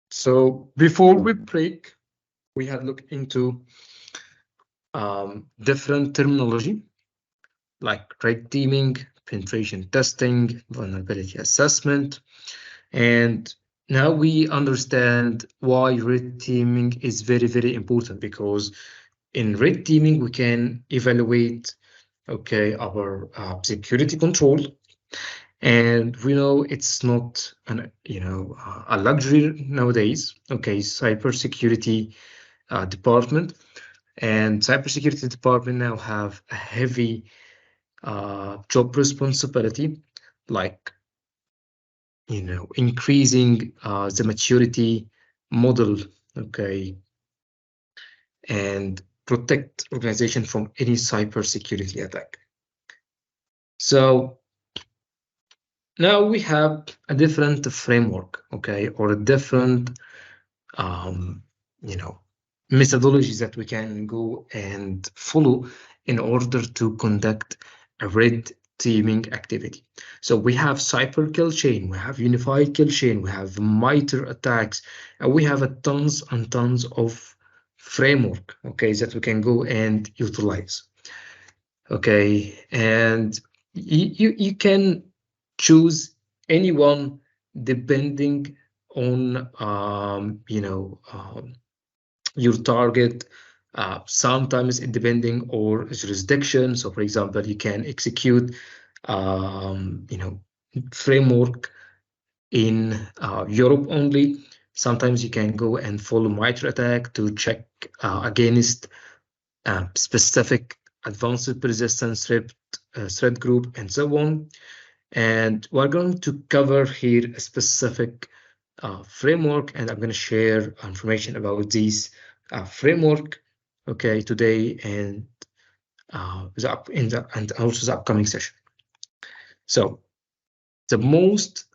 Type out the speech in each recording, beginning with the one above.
So before we break, we had looked into different terminology like red teaming, penetration testing, vulnerability assessment, and now we understand why red teaming is very, very important, because in red teaming we can evaluate our security control, and we know it's not a luxury nowadays. Cybersecurity department and cybersecurity department now have a heavy job responsibility, like increasing the maturity model, and protect organization from any cybersecurity attack. So now we have a different framework, or a different methodologies that we can go and follow in order to conduct a red teaming activity. So we have cyber kill chain, we have unified kill chain, we have MITRE attacks, and we have a tons and tons of framework, that we can go and utilize. And you can choose any one depending on your target. Sometimes it depending on jurisdiction. So for example, you can execute framework in Europe only. Sometimes you can go and follow MITRE attack to check against specific advanced persistent threat group, and so on. And we're going to cover here a specific framework, and I'm going to share information about this framework, today, and and also the upcoming session. So the most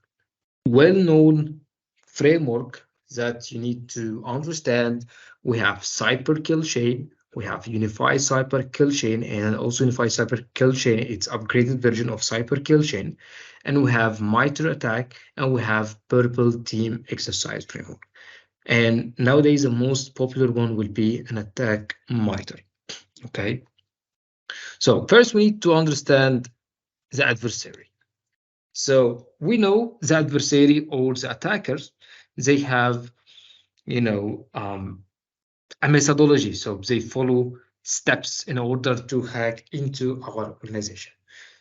well-known framework that you need to understand, we have cyber kill chain, we have unified cyber kill chain, and also unified cyber kill chain, it's upgraded version of cyber kill chain, and we have MITRE attack, and we have purple team exercise framework. And nowadays the most popular one will be an attack MITRE. So first we need to understand the adversary. So we know the adversary, or the attackers, they have a methodology. So they follow steps in order to hack into our organization.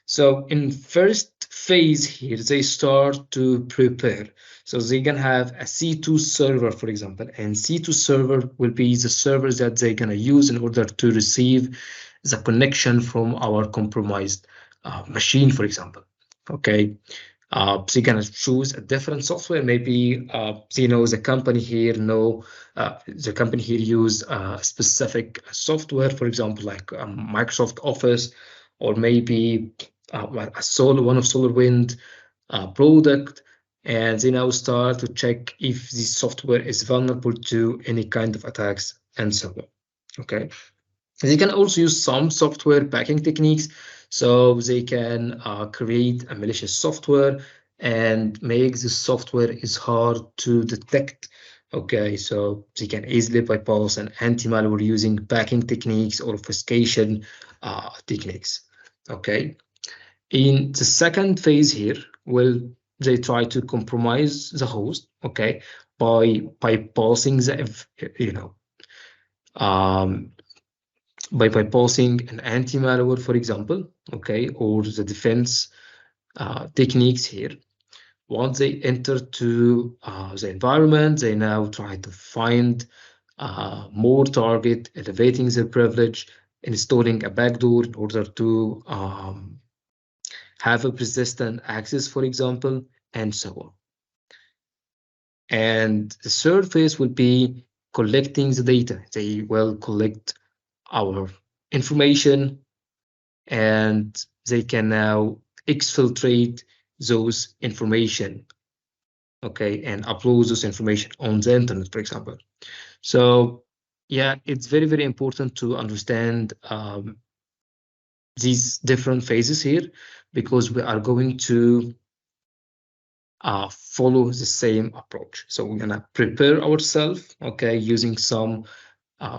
So in first phase here, they start to prepare. So they can have a C2 server, for example, and C2 server will be the server that they're gonna use in order to receive the connection from our compromised machine, for example. So you're gonna choose a different software. Maybe the company here use specific software, for example, like Microsoft Office, or maybe one of SolarWind product, and they now start to check if the software is vulnerable to any kind of attacks, and so on. They can also use some software packing techniques, so they can create a malicious software and make the software is hard to detect. So they can easily bypass an anti-malware using packing techniques or obfuscation techniques. In the second phase here, they try to compromise the host, by bypassing by bypassing an anti-malware, for example, or the defense techniques here. Once they enter to the environment, they now try to find more target, elevating their privilege, installing a backdoor in order to have a persistent access, for example, and so on. And the third phase will be collecting the data. They will collect our information, and they can now exfiltrate those information, and upload those information on the internet, for example. So yeah, it's very, very important to understand these different phases here, because we are going to follow the same approach. So we're gonna prepare ourselves, okay, using some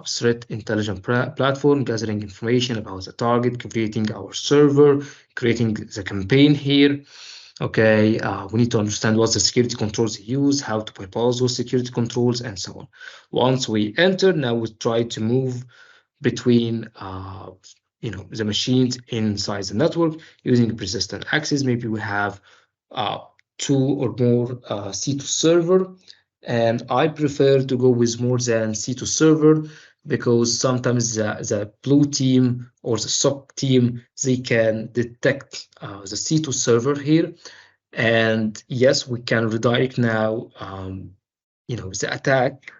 threat intelligence platform, gathering information about the target, creating our server, creating the campaign here. Okay, we need to understand what the security controls use, how to bypass those security controls, and so on. Once we enter, now we try to move between the machines inside the network using persistent access. Maybe we have uh, two or more C2 server, and I prefer to go with more than C2 server because sometimes the blue team or the SOC team, they can detect the C2 server here. And yes, we can redirect now the attack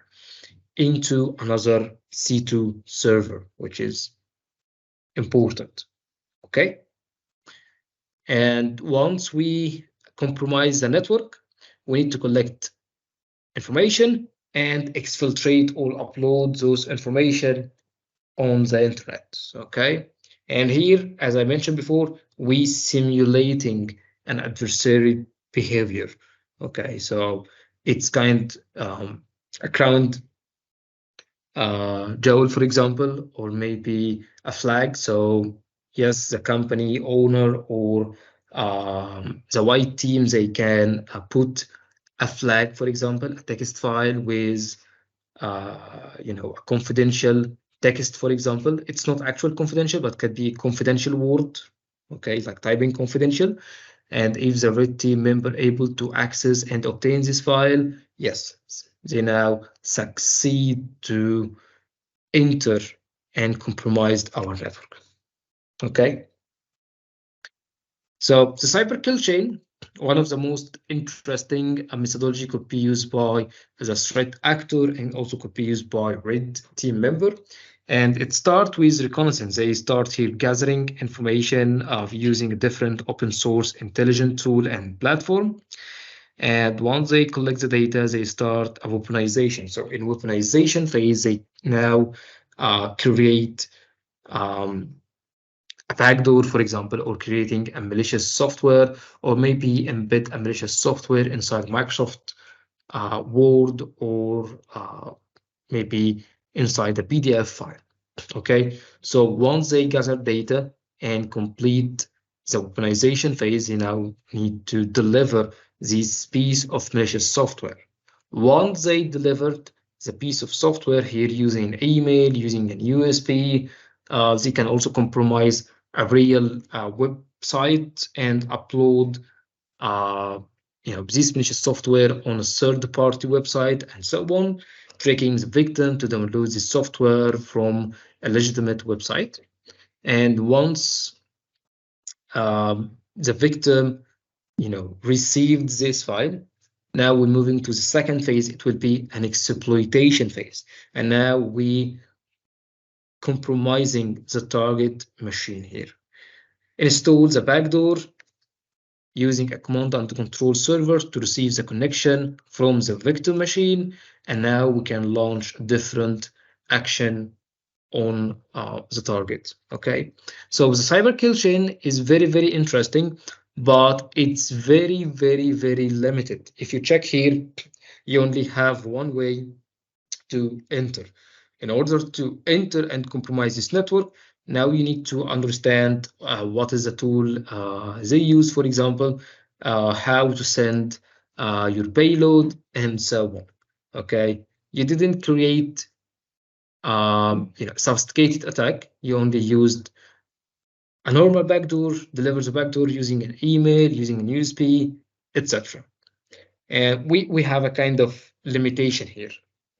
into another C2 server, which is important. Okay. And once we compromise the network, we need to collect information and exfiltrate or upload those information on the internet. Okay. And here, as I mentioned before, we simulating an adversary behavior. Okay. So it's kind a crowned Joel, for example, or maybe a flag. So yes, the company owner or the white team, they can put a flag, for example, a text file with a confidential text, for example. It's not actual confidential, but could be confidential word. Okay, like typing confidential. And if the red team member able to access and obtain this file, yes, they now succeed to enter and compromise our network. Okay. So the cyber kill chain, one of the most interesting methodology could be used by the threat actor and also could be used by red team member. And it starts with reconnaissance. They start here gathering information of using a different open source intelligence tool and platform. And once they collect the data, they start a weaponization. So in weaponization phase, they now create a backdoor, for example, or creating a malicious software, or maybe embed a malicious software inside Microsoft Word, or maybe inside a PDF file. Okay, so once they gather data and complete the weaponization phase, you now need to deliver this piece of malicious software. Once they delivered the piece of software here using an email, using an USB, they can also compromise a real website and upload this malicious software on a third-party website and so on, tricking the victim to download the software from a legitimate website. And once the victim, received this file, now we're moving to the second phase. It will be an exploitation phase, and now we compromising the target machine here. Install the backdoor using a command and control server to receive the connection from the victim machine, and now we can launch different action on the target. Okay, so the cyber kill chain is very, very interesting, but it's very, very, very limited. If you check here, you only have one way to enter. In order to enter and compromise this network, now you need to understand what is the tool they use, for example, how to send your payload, and so on. Okay, you didn't create sophisticated attack. You only used a normal backdoor, delivers a backdoor using an email, using an USB, etc. And we have a kind of limitation here.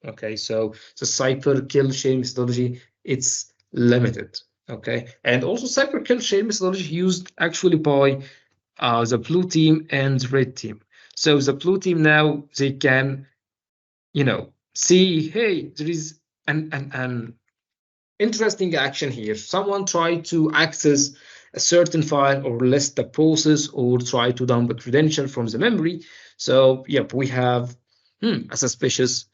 Okay, so the cyber kill chain methodology, it's limited. Okay, and also cyber kill chain methodology used actually by the blue team and red team. So the blue team now, they can see, hey, there is an interesting action here. Someone tried to access a certain file or list the process or try to dump a credential from the memory. So yep, we have a suspicious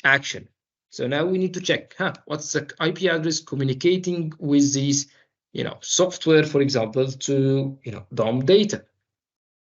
action. So now we need to check, what's the IP address communicating with these, software, for example, to dump data.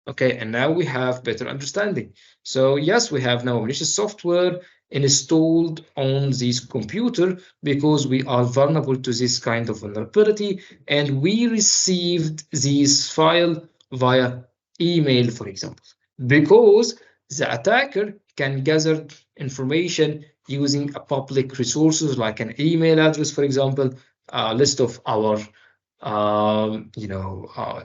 Okay, and now we have better understanding. So yes, we have now malicious software installed on this computer because we are vulnerable to this kind of vulnerability, and we received this file via email, for example, because the attacker can gather information using a public resources like an email address, for example, a list of our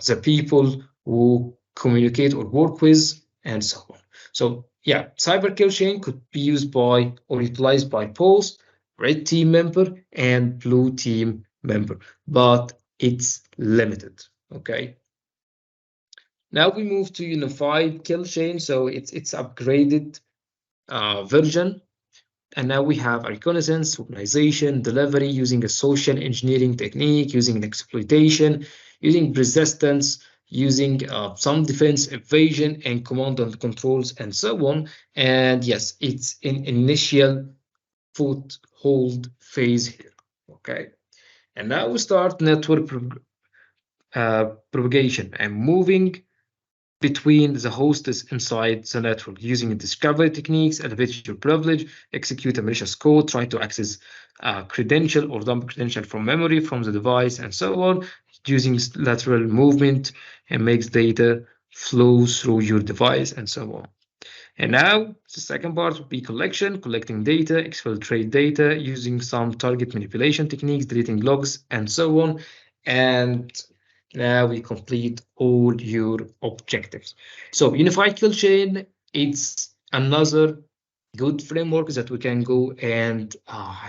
the people who communicate or work with, and so on. So yeah, cyber kill chain could be used by or utilized by both red team member and blue team member, but it's limited. Okay. Now we move to unified kill chain. So it's upgraded version. And now we have a reconnaissance, organization, delivery using a social engineering technique, using an exploitation, using persistence, using some defense evasion and command and controls and so on. And yes, it's in initial foothold phase here. Okay. And now we start network propagation and moving between the hosts inside the network using discovery techniques, elevate your privilege, execute a malicious code, try to access a credential or dump credential from memory from the device, and so on, using lateral movement and makes data flow through your device and so on. And now the second part would be collecting data, exfiltrate data using some target manipulation techniques, deleting logs, and so on. And now we complete all your objectives. So unified kill chain, it's another good framework that we can go and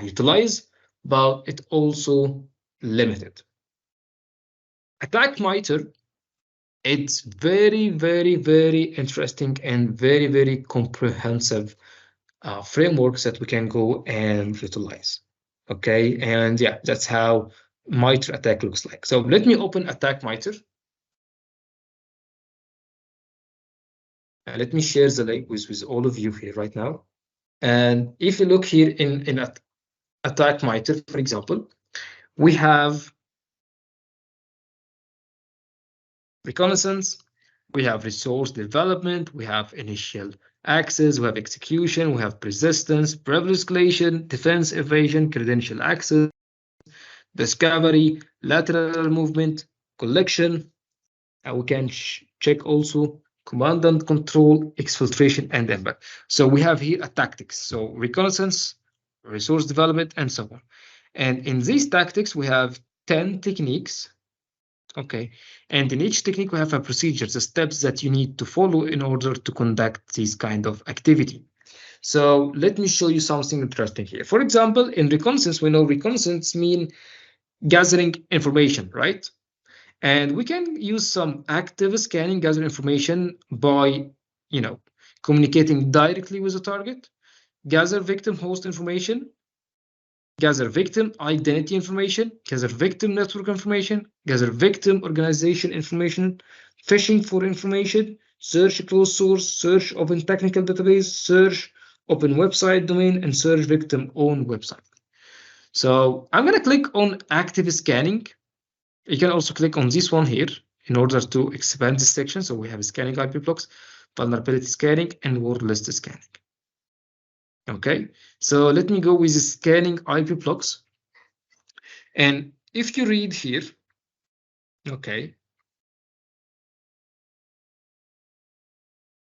utilize, but it also limited. Attack Mitre, it's very, very, very interesting and very, very comprehensive frameworks that we can go and utilize. Okay, and yeah, that's how MITRE attack looks like. So let me open attack MITRE. Let me share the link with all of you here right now. And if you look here in attack MITRE, for example, we have reconnaissance, we have resource development, we have initial access, we have execution, we have persistence, privilege escalation, defense evasion, credential access, discovery, lateral movement, collection. We can check also command and control, exfiltration, and impact. So we have here a tactics. So reconnaissance, resource development, and so on. And in these tactics, we have 10 techniques. Okay, and in each technique, we have a procedure, the steps that you need to follow in order to conduct this kind of activity. So let me show you something interesting here. For example, in reconnaissance, we know reconnaissance mean gathering information, right? And we can use some active scanning, gather information by, communicating directly with the target, gather victim host information, gather victim identity information, gather victim network information, gather victim organization information, phishing for information, search closed source, search open technical database, search open website domain, and search victim own website. So I'm going to click on active scanning. You can also click on this one here in order to expand this section. So we have scanning IP blocks, vulnerability scanning, and word list scanning. Okay, so let me go with the scanning IP blocks. And if you read here, okay,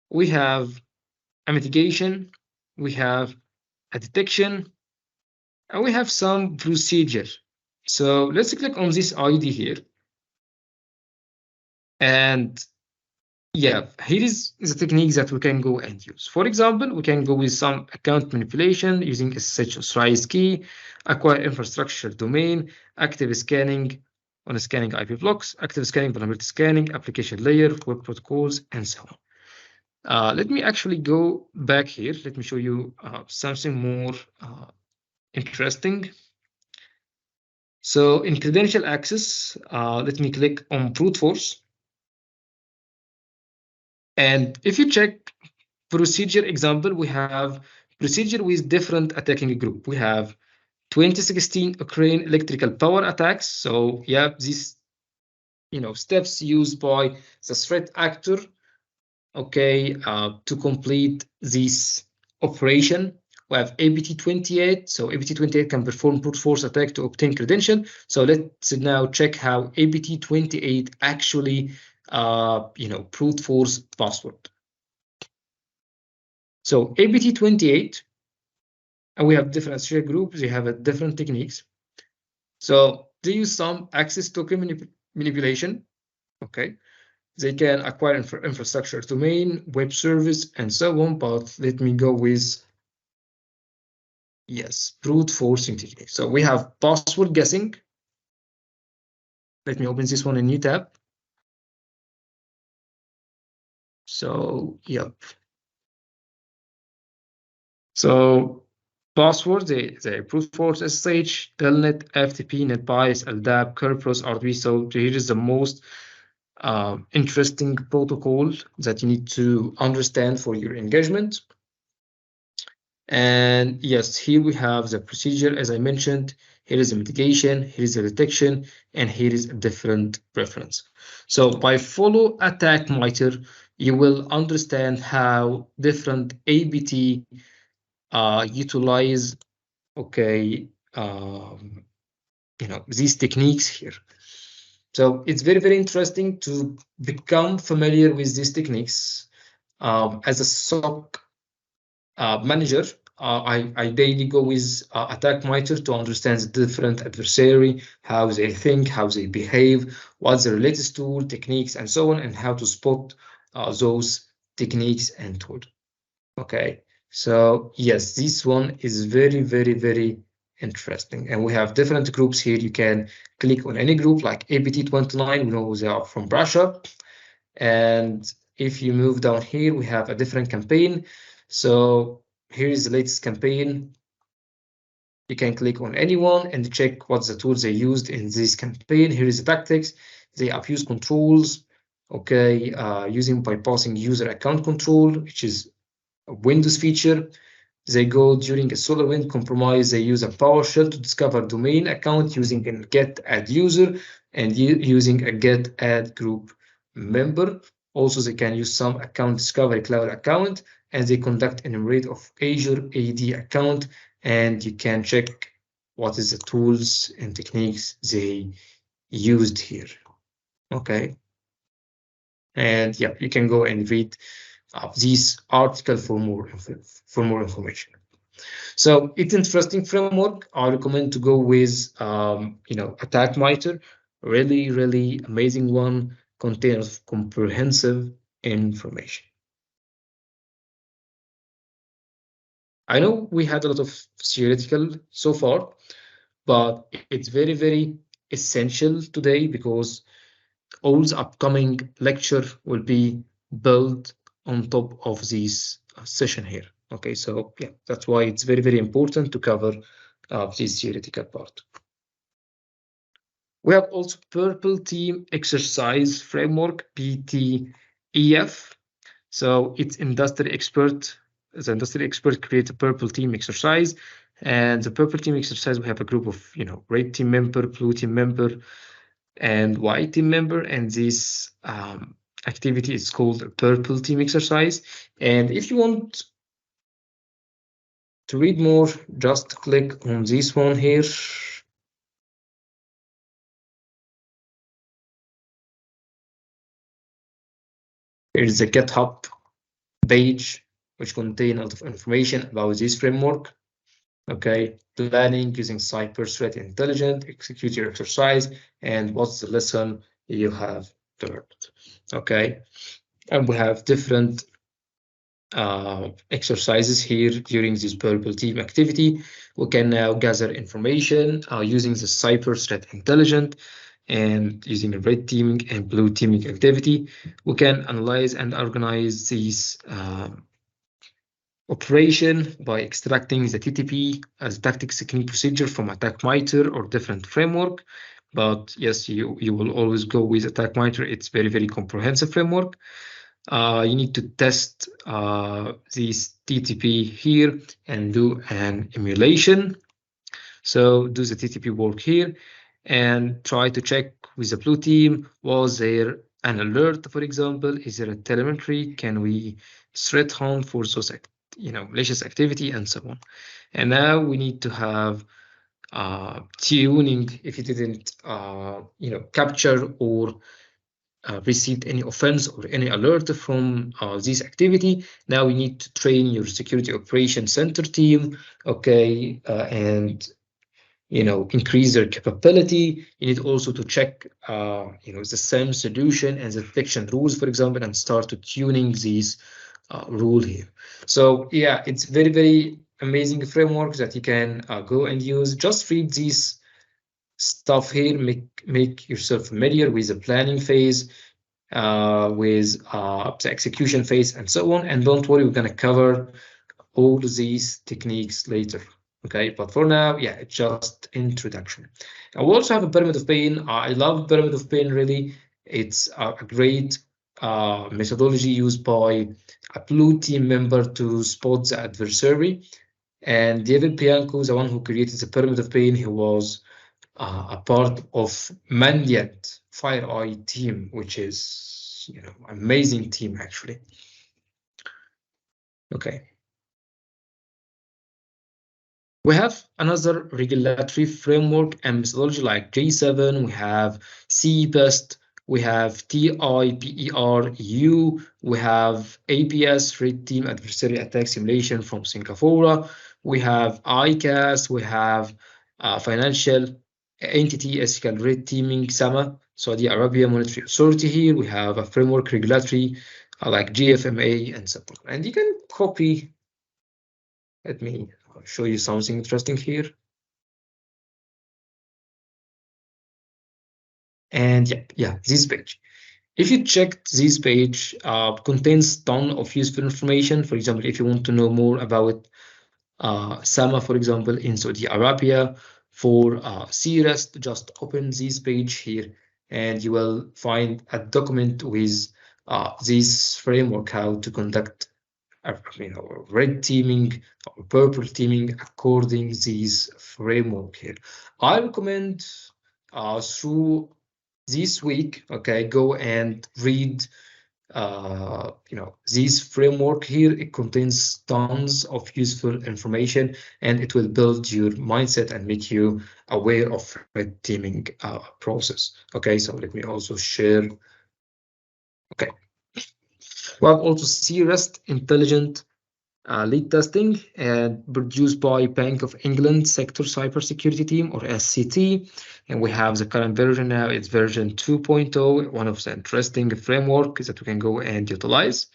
we have a mitigation, we have a detection, and we have some procedure. So let's click on this ID here. And yeah, here is the techniques that we can go and use. For example, we can go with some account manipulation using SSH authorized key, acquire infrastructure domain, active scanning on scanning IP blocks, active scanning, vulnerability scanning, application layer, web protocols, and so on. Let me actually go back here. Let me show you something more interesting. So in credential access, let me click on brute force. And if you check procedure example, we have procedure with different attacking group. We have 2016 Ukraine electrical power attacks. So yeah, these steps used by the threat actor Okay, to complete this operation, we have APT28. So APT28 can perform brute force attack to obtain credential. So let's now check how APT28 actually, brute force password. So APT28, and we have different associated groups. They have different techniques. So they use some access token manipulation. Okay. They can acquire infrastructure domain, web service, and so on. But let me go with, yes, brute forcing technique. So we have password guessing. Let me open this one in new tab. So, yep. So password, they brute force SSH, telnet, FTP, NetBIOS, LDAP, Kerberos, RDP. So here is the most interesting protocol that you need to understand for your engagement. And yes, here we have the procedure, as I mentioned. Here is the mitigation, here is the detection, and here is a different preference. So by follow attack meter, you will understand how different ABT utilize, okay, these techniques here. So it's very, very interesting to become familiar with these techniques. As a SOC manager, I daily go with attack meter to understand the different adversary, how they think, how they behave, what's the latest tool, techniques, and so on, and how to spot those techniques and tools. Okay, so yes, this one is very, very, very interesting. And we have different groups here. You can click on any group like APT29, we know they are from Russia. And if you move down here, we have a different campaign. So here is the latest campaign. You can click on anyone and check what's the tools they used in this campaign. Here is the tactics. They abuse controls, okay, using bypassing user account control, which is a Windows feature. They go during a SolarWinds compromise. They use a PowerShell to discover domain account using a get add user and using a get add group member. Also, they can use some account discovery cloud account, and they conduct an enumerate of Azure AD account, and you can check what is the tools and techniques they used here. Okay. And yeah, you can go and read this article for more information. So it's interesting framework. I recommend to go with Attack Meter. Really, really amazing one. Contains comprehensive information. I know we had a lot of theoretical so far, but it's very, very essential today because all the upcoming lecture will be built on top of this session here. Okay, so yeah, that's why it's very, very important to cover this theoretical part. We have also Purple Team Exercise Framework, PTEF. So it's industry expert. The industry expert creates a Purple Team exercise, and the Purple Team exercise we have a group of Red Team member, Blue Team member, and White Team member, and this activity is called a Purple Team exercise. And if you want to read more, just click on this one here. Here is the GitHub page, which contain a lot of information about this framework. Okay, planning using cyber threat intelligence, execute your exercise, and what's the lesson you have learned. Okay, and we have different exercises here during this Purple Team activity. We can now gather information using the cyber threat intelligence and using a red teaming and blue teaming activity. We can analyze and organize these operation by extracting the TTP as tactics technique procedure from attack meter or different framework. But yes, you will always go with attack meter. It's very, very comprehensive framework. You need to test this TTP here and do an emulation. So do the TTP work here and try to check with the blue team, was there an alert, for example? Is there a telemetry? Can we threat hunt for those, malicious activity and so on? And now we need to have tuning if you didn't, capture or received any offense or any alert from this activity. Now we need to train your security operations center team, okay, and increase their capability. You need also to check the SAM solution and the detection rules, for example, and start to tuning these rule here. So yeah, it's very, very amazing framework that you can go and use. Just read these stuff here, make yourself familiar with the planning phase, with the execution phase, and so on. And don't worry, we're going to cover all these techniques later. Okay, but for now, yeah, it's just introduction. And we also have a pyramid of pain. I love pyramid of pain, really. It's a great methodology used by a blue team member to spot the adversary. And David Bianco, the one who created the pyramid of pain, he was a part of Mandiant FireEye team, which is amazing team actually. Okay. We have another regulatory framework and methodology like J7. We have CBEST. We have TIPER-EU. We have ABS, Redteam Adversary Attack Simulation from Singapore. We have ICAS. We have Financial Entity Ethical Red Teaming SAMA, Saudi Arabia Monetary Authority here. We have a framework regulatory like GFMA and so on. And you can copy. Let me show you something interesting here. And yeah, this page. If you check this page, contains ton of useful information. For example, if you want to know more about SAMA, for example, in Saudi Arabia, for CREST, just open this page here, and you will find a document with this framework, how to conduct red teaming or purple teaming according this framework here. I recommend through this week, okay, go and read this framework here. It contains tons of useful information, and it will build your mindset and make you aware of red teaming process. Okay, so let me also share. Okay, we have also CREST intelligent lead testing and produced by Bank of England Sector Cybersecurity Team, or SCT. And we have the current version now, it's version 2.0, one of the interesting frameworks that we can go and utilize.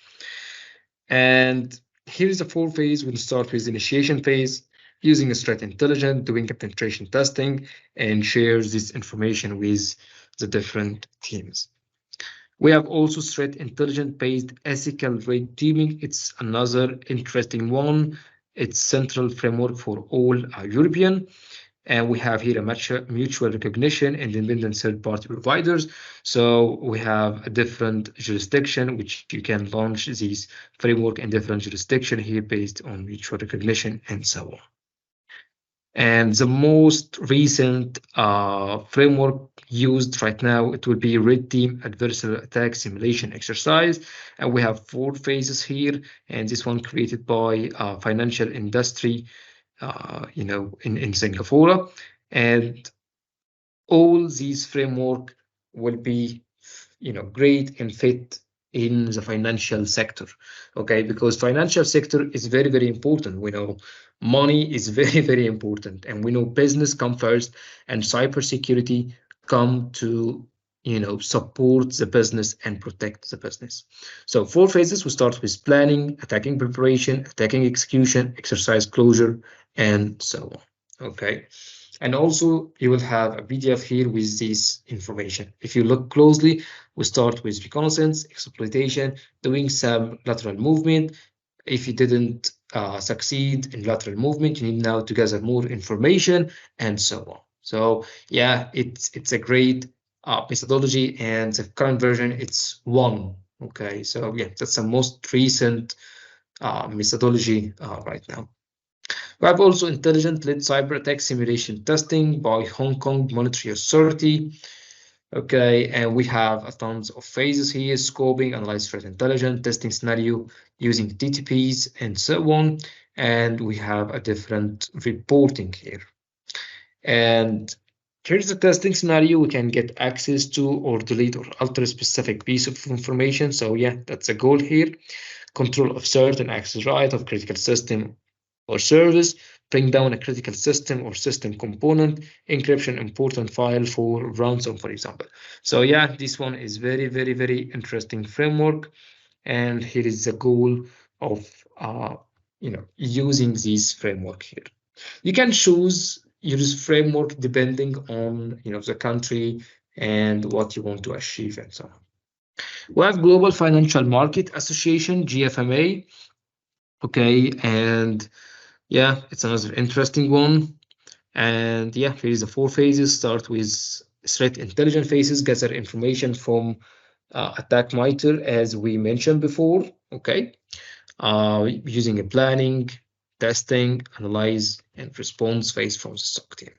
And here's the 4 phase. We'll start with the initiation phase, using a threat intelligence, doing a penetration testing, and share this information with the different teams. We have also threat intelligence-based ethical red teaming. It's another interesting one. It's central framework for all European. And we have here a mutual recognition and independent third-party providers. So we have a different jurisdiction, which you can launch this framework in different jurisdiction here based on mutual recognition and so on. And the most recent framework used right now, it will be Redteam Adversarial Attack Simulation Exercise. And we have 4 phases here. And this one created by financial industry, in Singapore. And all these framework will be, great and fit in the financial sector, okay? Because financial sector is very, very important. We know money is very, very important, and we know business come first, and cybersecurity come to, support the business and protect the business. So 4 phases. We start with planning, attacking preparation, attacking execution, exercise closure, and so on. Okay. And also you will have a PDF here with this information. If you look closely, we start with reconnaissance, exploitation, doing some lateral movement. If you didn't succeed in lateral movement, you need now to gather more information and so on. So yeah, it's a great methodology, and the current version, it's 1. Okay, so yeah, that's the most recent methodology right now. We have also intelligent-led cyber attack simulation testing by Hong Kong Monetary Authority. Okay, and we have a tons of phases here: scoping, analyze threat intelligence, testing scenario using TTPs, and so on. And we have a different reporting here. And here's the testing scenario. We can get access to or delete or alter a specific piece of information. So yeah, that's a goal here. Control of certain access right of critical system or service, bring down a critical system or system component, encryption important file for ransom, for example. So yeah, this one is very, very, very interesting framework. And here is the goal of using this framework here. You can choose use framework depending on the country and what you want to achieve and so on. We have Global Financial Market Association, GFMA. Okay, and yeah, it's another interesting one. And yeah, here is the 4 phases. Start with threat intelligence phases, gather information from attack meter, as we mentioned before. Okay, using a planning, testing, analyze, and response phase from the SOC team.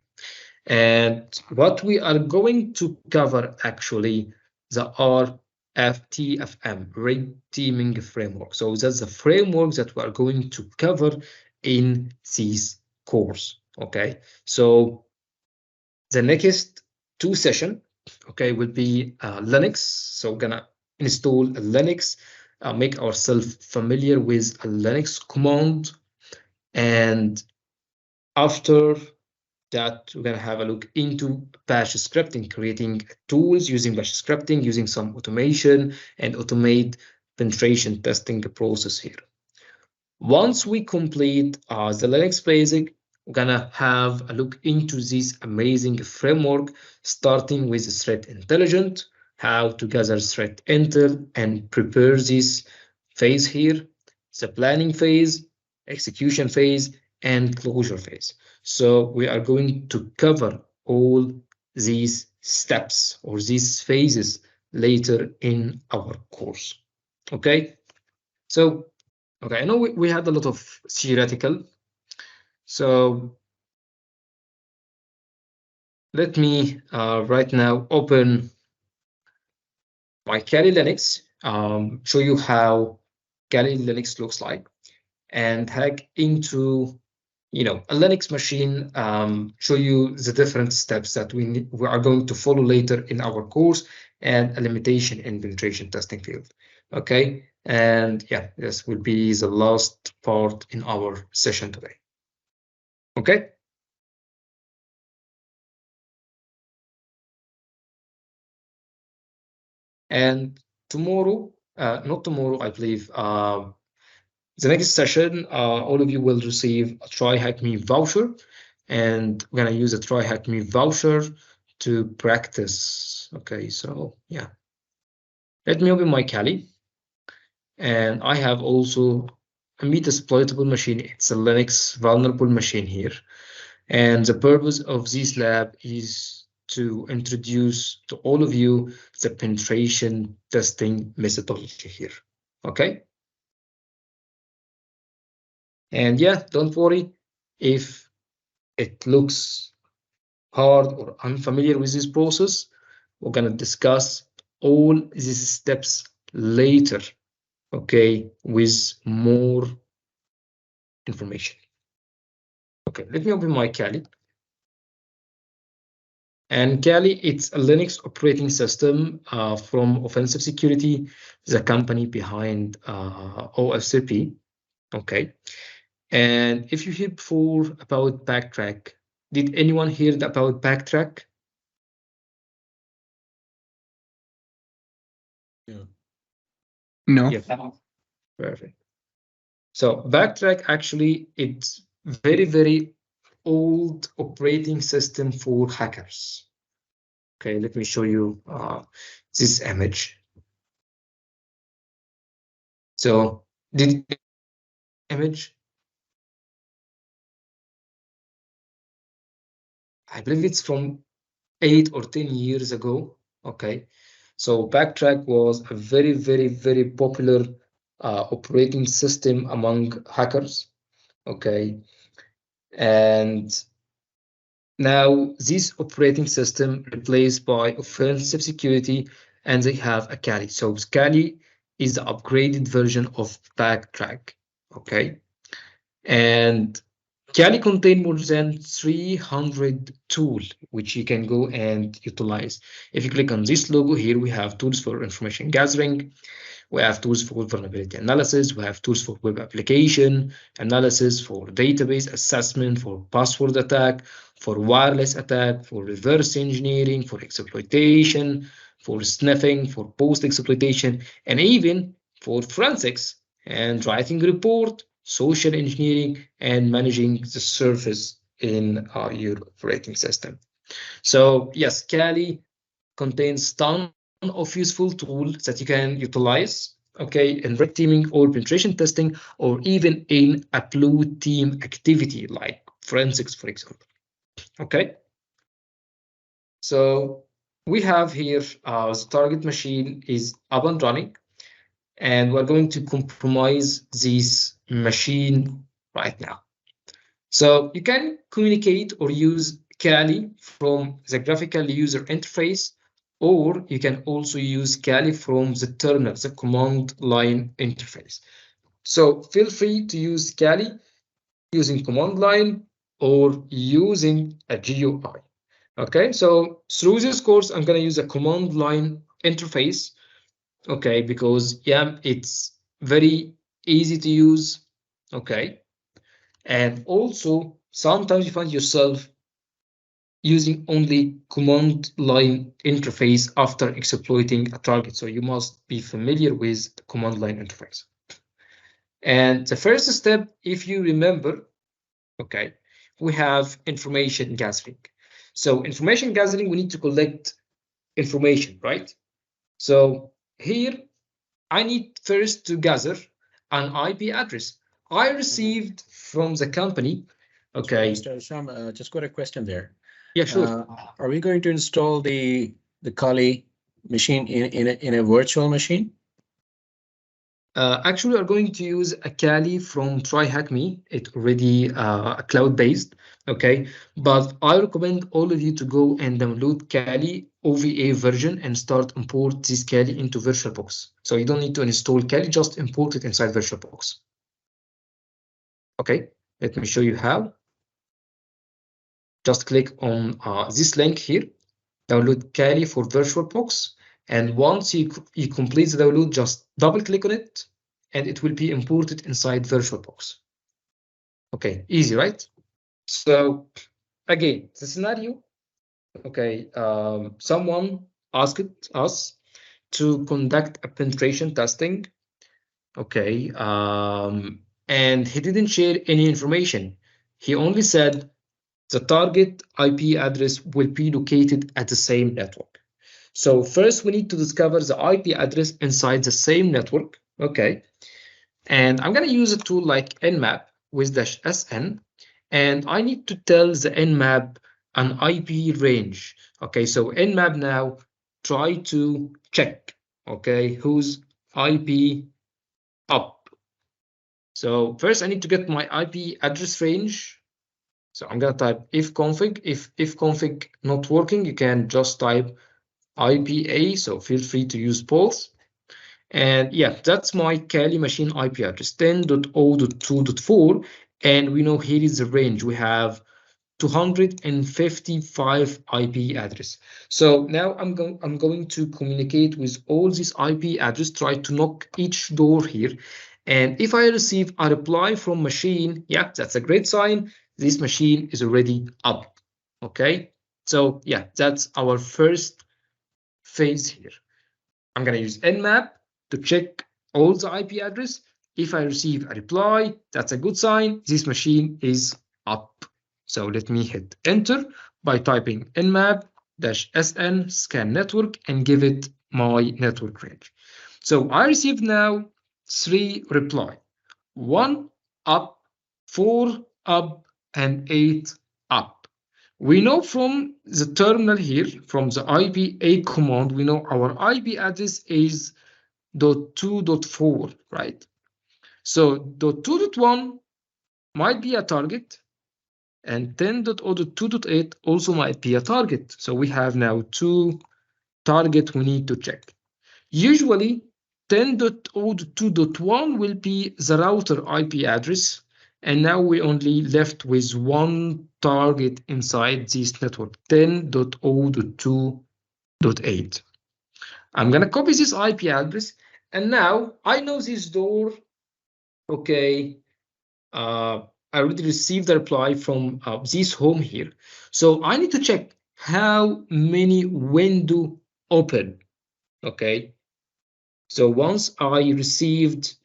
And what we are going to cover actually the RFTFM, Red Teaming Framework. So that's the framework that we are going to cover in this course. Okay, so the next 2 sessions, okay, will be Linux. So we're gonna install a Linux, make ourselves familiar with a Linux command, and after that we're going to have a look into bash scripting, creating tools using bash scripting, using some automation and automate penetration testing process here. Once we complete the Linux basic, we're gonna have a look into this amazing framework, starting with threat intelligence, how to gather threat intel and prepare this phase here, the planning phase, execution phase, and closure phase. So we are going to cover all these steps or these phases later in our course. Okay, so okay, I know we had a lot of theoretical. So let me right now open my Kali Linux, show you how Kali Linux looks like, and hack into a Linux machine, show you the different steps that we are going to follow later in our course, and a limitation in penetration testing field. Okay, and yeah, this will be the last part in our session today. Okay. And tomorrow, not tomorrow, I believe, the next session, all of you will receive a Try Hack Me voucher, and we're gonna use a Try Hack Me voucher to practice. Okay, so yeah. Let me open my Kali, and I have also a Metasploitable machine. It's a Linux vulnerable machine here. And the purpose of this lab is to introduce to all of you the penetration testing methodology here. Okay. And yeah, don't worry if it looks hard or unfamiliar with this process. We're going to discuss all these steps later, okay, with more information. Okay, let me open my Kali. And Kali, it's a Linux operating system from Offensive Security, the company behind OSCP. Okay. And if you hear before about Backtrack, did anyone hear about Backtrack? Yeah. No. Yes. Perfect. So Backtrack actually, it's very, very old operating system for hackers. Okay, let me show you this image. So the image, I believe it's from 8 or 10 years ago. Okay, so Backtrack was a very, very, very popular operating system among hackers. Okay, and Now, this operating system replaced by offensive security, and they have a Kali. So Kali is the upgraded version of Backtrack. Okay, and Kali contain more than 300 tools which you can go and utilize. If you click on this logo here, we have tools for information gathering, we have tools for vulnerability analysis, we have tools for web application analysis, for database assessment, for password attack, for wireless attack, for reverse engineering, for exploitation, for sniffing, for post exploitation, and even for forensics and writing report, social engineering, and managing the service in your operating system. So yes, Kali contains ton of useful tools that you can utilize, okay, in red teaming or penetration testing, or even in a blue team activity like forensics, for example. Okay, so we have here the target machine is up and running, and we're going to compromise this machine right now. So you can communicate or use Kali from the graphical user interface, or you can also use Kali from the terminal, the command line interface. So feel free to use Kali using command line or using a GUI. Okay, so through this course, I'm going to use a command line interface. Okay, because yeah, it's very easy to use. Okay, and also sometimes you find yourself using only command line interface after exploiting a target. So you must be familiar with the command line interface. And the first step, if you remember, okay, we have information gathering. So information gathering, we need to collect information, right? So here, I need first to gather an IP address I received from the company. Okay. Mr. Sam, just got a question there. Yeah, sure. Are we going to install the Kali machine in a virtual machine? Actually, we're going to use a Kali from TryHackMe. It's already cloud-based, okay? But I recommend all of you to go and download Kali OVA version and start import this Kali into VirtualBox. So you don't need to install Kali, just import it inside VirtualBox. Okay, let me show you how. Just click on this link here, download Kali for VirtualBox. And once you complete the download, just double click on it and it will be imported inside VirtualBox. Okay, easy, right? So again, the scenario, okay, someone asked us to conduct a penetration testing, okay, and he didn't share any information. He only said the target IP address will be located at the same network. So first we need to discover the IP address inside the same network, okay? And I'm gonna use a tool like Nmap with -sn, and I need to tell the Nmap an IP range. Okay, so Nmap now try to check, okay, whose IP up. So first I need to get my IP address range. So I'm gonna type ifconfig. If ifconfig not working, you can just type IPA, so feel free to use both. And yeah, that's my Kali machine IP address 10.0.2.4. And we know here is the range. We have 255 IP address. So now I'm going to communicate with all these IP address, try to knock each door here. And if I receive a reply from machine, yeah, that's a great sign. This machine is already up. Okay. So yeah, that's our first phase here. I'm going to use Nmap to check all the IP address. If I receive a reply, that's a good sign. This machine is up. So let me hit enter by typing nmap-sn scan network and give it my network range. So I received now 3 reply. 1 up, 4 up, and 8 up. We know from the terminal here, from the IPA command, we know our IP address is .2.4, right? So .2.1 might be a target, and 10.02.8 also might be a target. So we have now 2 targets we need to check. Usually 10.02.1 will be the router IP address, and now we only left with 1 target inside this network, 10.02.8. I'm gonna copy this IP address, and now I know this door. Okay, I already received a reply from this home here, so I need to check how many window open. Okay, so once I received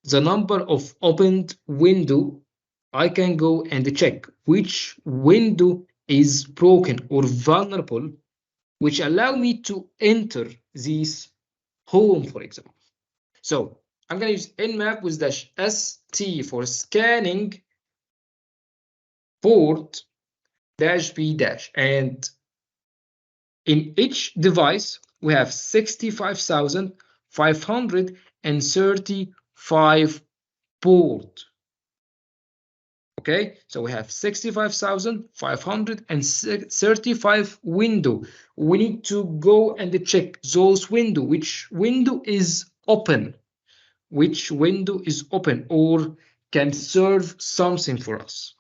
the number of opened window, I can go and check which window is broken or vulnerable, which allow me to enter this home, for example. So I'm going to use nmap with -st for scanning port -b-, and in each device we have 65,535 port. Okay, so we have 65,535 window. We need to go and check those window, which window is open, or can serve something for us.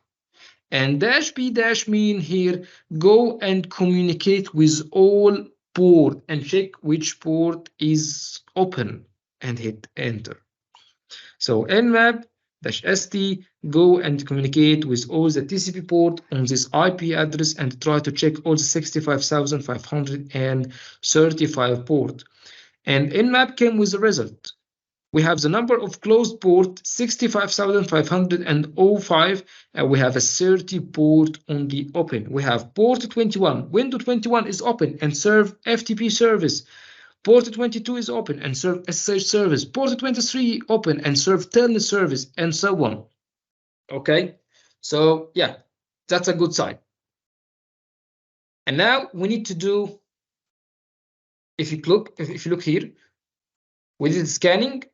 And -b- mean here, go and communicate with all port and check which port is open and hit enter. So nmap -st, go and communicate with all the TCP port on this IP address and try to check all the 65,535 port. And nmap came with the result. We have the number of closed port 65,505, and we have a 30 port only open. We have port 21. Window 21 is open and serve FTP service. Port 22 is open and serve SSH service. Port 23 open and serve telnet service, and so on. Okay, so yeah, that's a good sign. And now we need to do, if you look here, we did scanning.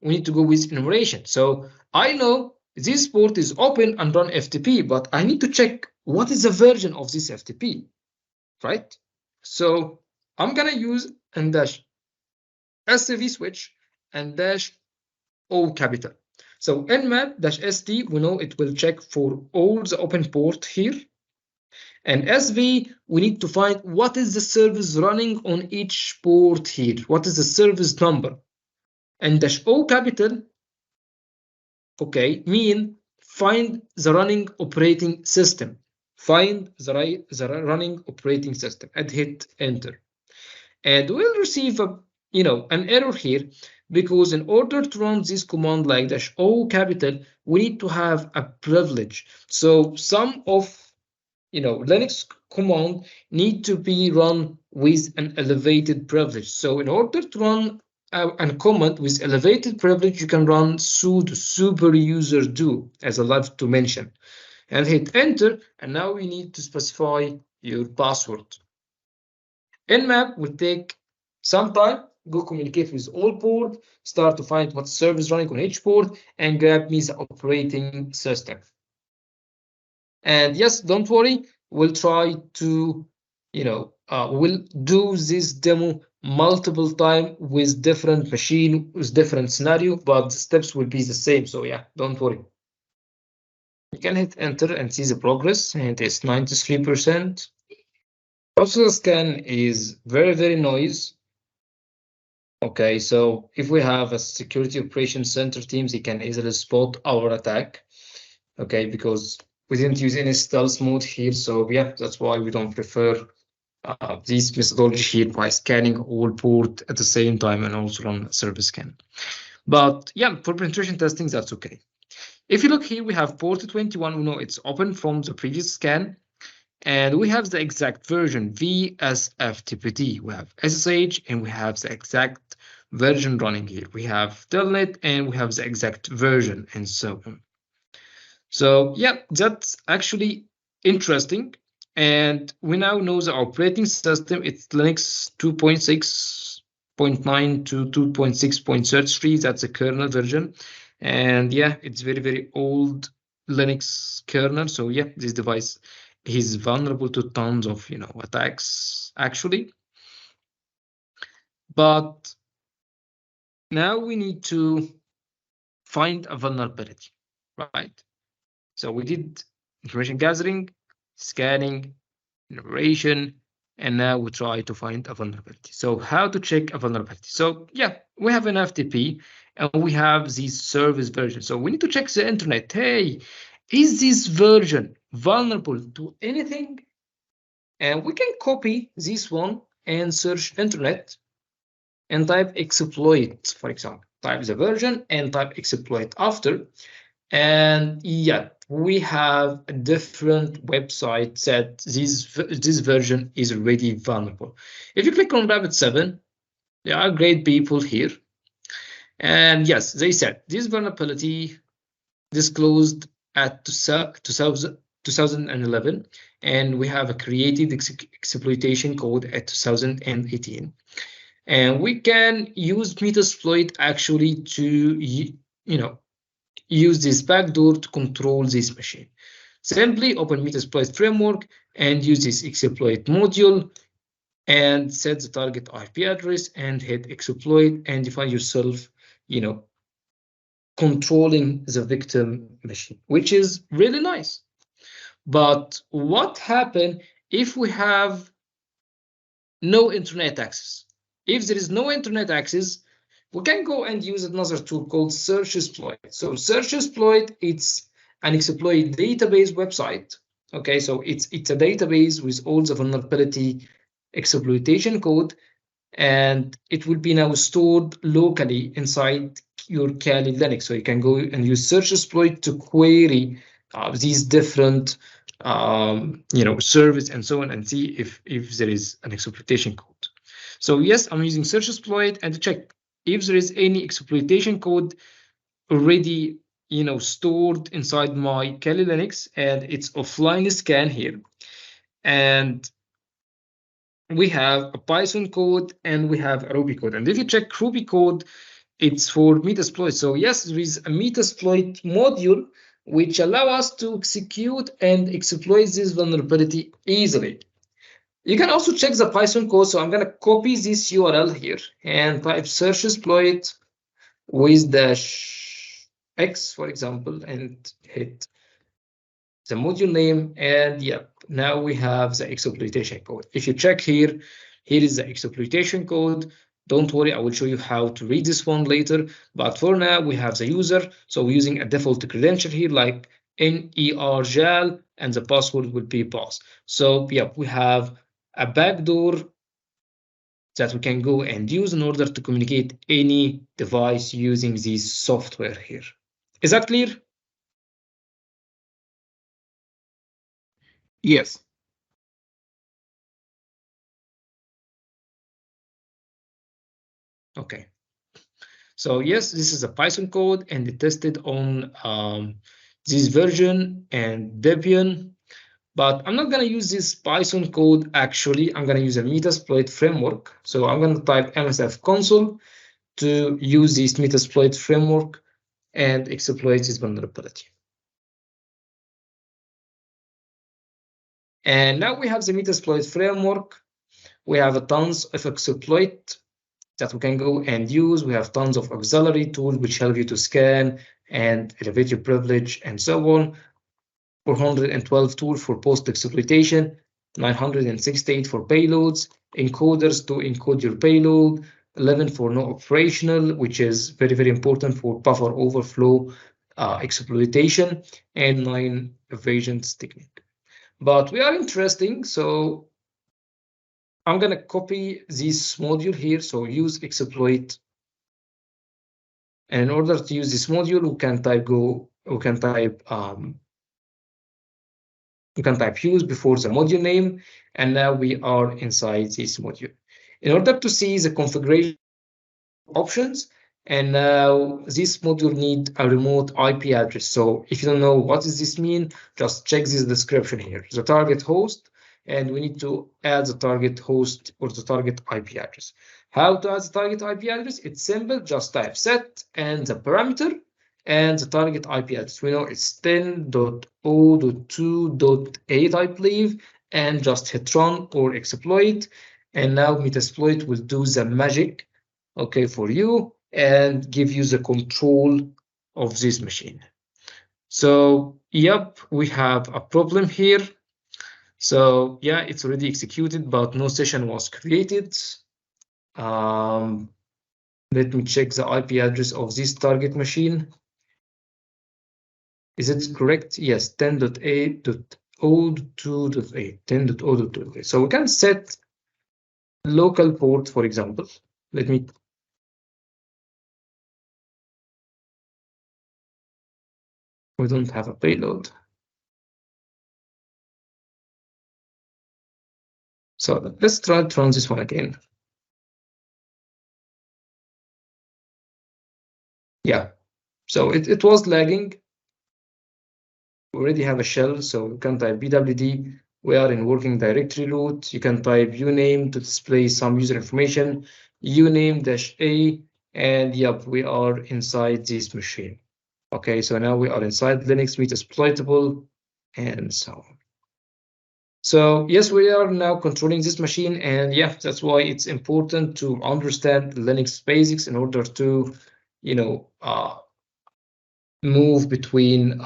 We need to go with enumeration. So I know this port is open and run FTP, but I need to check what is the version of this FTP, right? So I'm gonna use and -SCV switch and -O capital. So nmap-st, we know it will check for all the open port here. And SV, we need to find what is the service running on each port here. What is the service number? And -O capital, okay, mean find the running operating system. Find the running operating system and hit enter. And we'll receive an error here, because in order to run this command like -O capital, we need to have a privilege. So some of Linux command need to be run with an elevated privilege. So in order to run a command with elevated privilege, you can run sudo super user do, as I love to mention, and hit enter. And now we need to specify your password. Nmap will take some time, go communicate with all port, start to find what service running on each port, and grab me the operating system. And yes, don't worry, we'll try to, we'll do this demo multiple times with different machine, with different scenario, but the steps will be the same. So yeah, don't worry. You can hit enter and see the progress, and it's 93%. Also, the scan is very, very noisy. Okay, so if we have a security operations center teams, they can easily spot our attack. Okay, because we didn't use any stealth mode here, so yeah, that's why we don't prefer this methodology here by scanning all port at the same time and also run service scan. But yeah, for penetration testing, that's okay. If you look here, we have port 21. We know it's open from the previous scan, and we have the exact version VSFTPD. We have SSH, and we have the exact version running here. We have telnet, and we have the exact version, and so on. So yeah, that's actually interesting. And we now know the operating system, it's Linux 2.6.9 to 2.6.33. That's the kernel version. And yeah, it's very, very old Linux kernel. So yeah, this device is vulnerable to tons of attacks actually. But now we need to find a vulnerability, right? So we did information gathering, scanning, enumeration, and now we try to find a vulnerability. So how to check a vulnerability? So yeah, we have an FTP and we have these service versions. So we need to check the internet. Hey, is this version vulnerable to anything? And we can copy this one and search internet and type exploit, for example. Type the version and type exploit after. And yeah, we have a different website that this version is already vulnerable. If you click on Rabbit 7, there are great people here. And yes, they said this vulnerability disclosed at 2011, and we have a created exploitation code at 2018. And we can use Metasploit actually to use this backdoor to control this machine. Simply open Metasploit framework and use this exploit module and set the target IP address and hit exploit and define yourself, controlling the victim machine, which is really nice. But what happens if we have no internet access? If there is no internet access, we can go and use another tool called Search Exploit. So Search Exploit, it's an exploit database website. Okay, so it's a database with all the vulnerability exploitation code, and it will be now stored locally inside your Kali Linux. So you can go and use Search Exploit to query these different service and so on, and see if there is an exploitation code. So yes, I'm using Search Exploit and to check if there is any exploitation code already stored inside my Kali Linux, and it's offline scan here. And we have a Python code and we have a Ruby code. And if you check Ruby code, it's for Metasploit. So yes, there is a Metasploit module which allow us to execute and exploit this vulnerability easily. You can also check the Python code. So I'm going to copy this URL here and type search exploit with -x, for example, and hit the module name. And yeah, now we have the exploitation code. If you check here, here is the exploitation code. Don't worry, I will show you how to read this one later. But for now, we have the user. So we're using a default credential here, like nerjal, and the password will be pass. So yeah, we have a backdoor that we can go and use in order to communicate any device using this software here. Is that clear? Yes. Okay. So yes, this is a Python code and it tested on this version and Debian. But I'm not going to use this Python code actually. I'm going to use a Metasploit framework. So I'm going to type msf console to use this Metasploit framework and exploit this vulnerability. And now we have the Metasploit framework. We have a tons of exploit that we can go and use. We have tons of auxiliary tools which help you to scan and elevate your privilege and so on. 412 tools for post exploitation, 968 for payloads, encoders to encode your payload, 11 for no operational, which is very, very important for buffer overflow exploitation, and 9 evasions technique. But we are interesting, so I'm going to copy this module here. So use exploit. And in order to use this module, we can type use before the module name. And now we are inside this module. In order to see the configuration options, and now this module need a remote IP address. So if you don't know what does this mean, just check this description here. The target host, and we need to add the target host or the target IP address. How to add the target IP address? It's simple, just type set and the parameter, and the target IP address. We know it's 10.0.2.8, I believe, and just hit run or exploit. And now Metasploit will do the magic, okay, for you and give you the control of this machine. So, yep, we have a problem here. So, yeah, it's already executed, but no session was created. Let me check the IP address of this target machine. Is it correct? Yes, 10.8.0.2.8, 10.0.2.8. So we can set local port, for example. Let me. We don't have a payload. So let's try to run this one again. Yeah, so it was lagging. We already have a shell, so you can type bwd. We are in working directory root. You can type uname to display some user information, uname-a, and yep, we are inside this machine. Okay, so now we are inside Linux Metasploitable and so on. So yes, we are now controlling this machine, and yeah, that's why it's important to understand Linux basics in order to, move between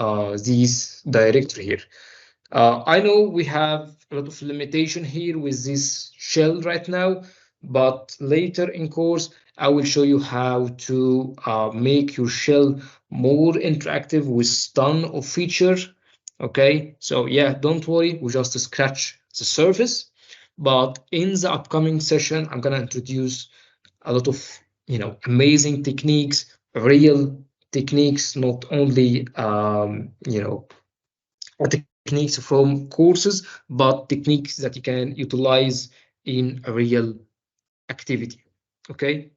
these directory here. I know we have a lot of limitation here with this shell right now, but later in course, I will show you how to make your shell more interactive with ton of features. Okay, so yeah, don't worry, we just scratch the surface. But in the upcoming session, I'm gonna introduce a lot of amazing techniques, real techniques, not only techniques from courses, but techniques that you can utilize in a real activity. Okay,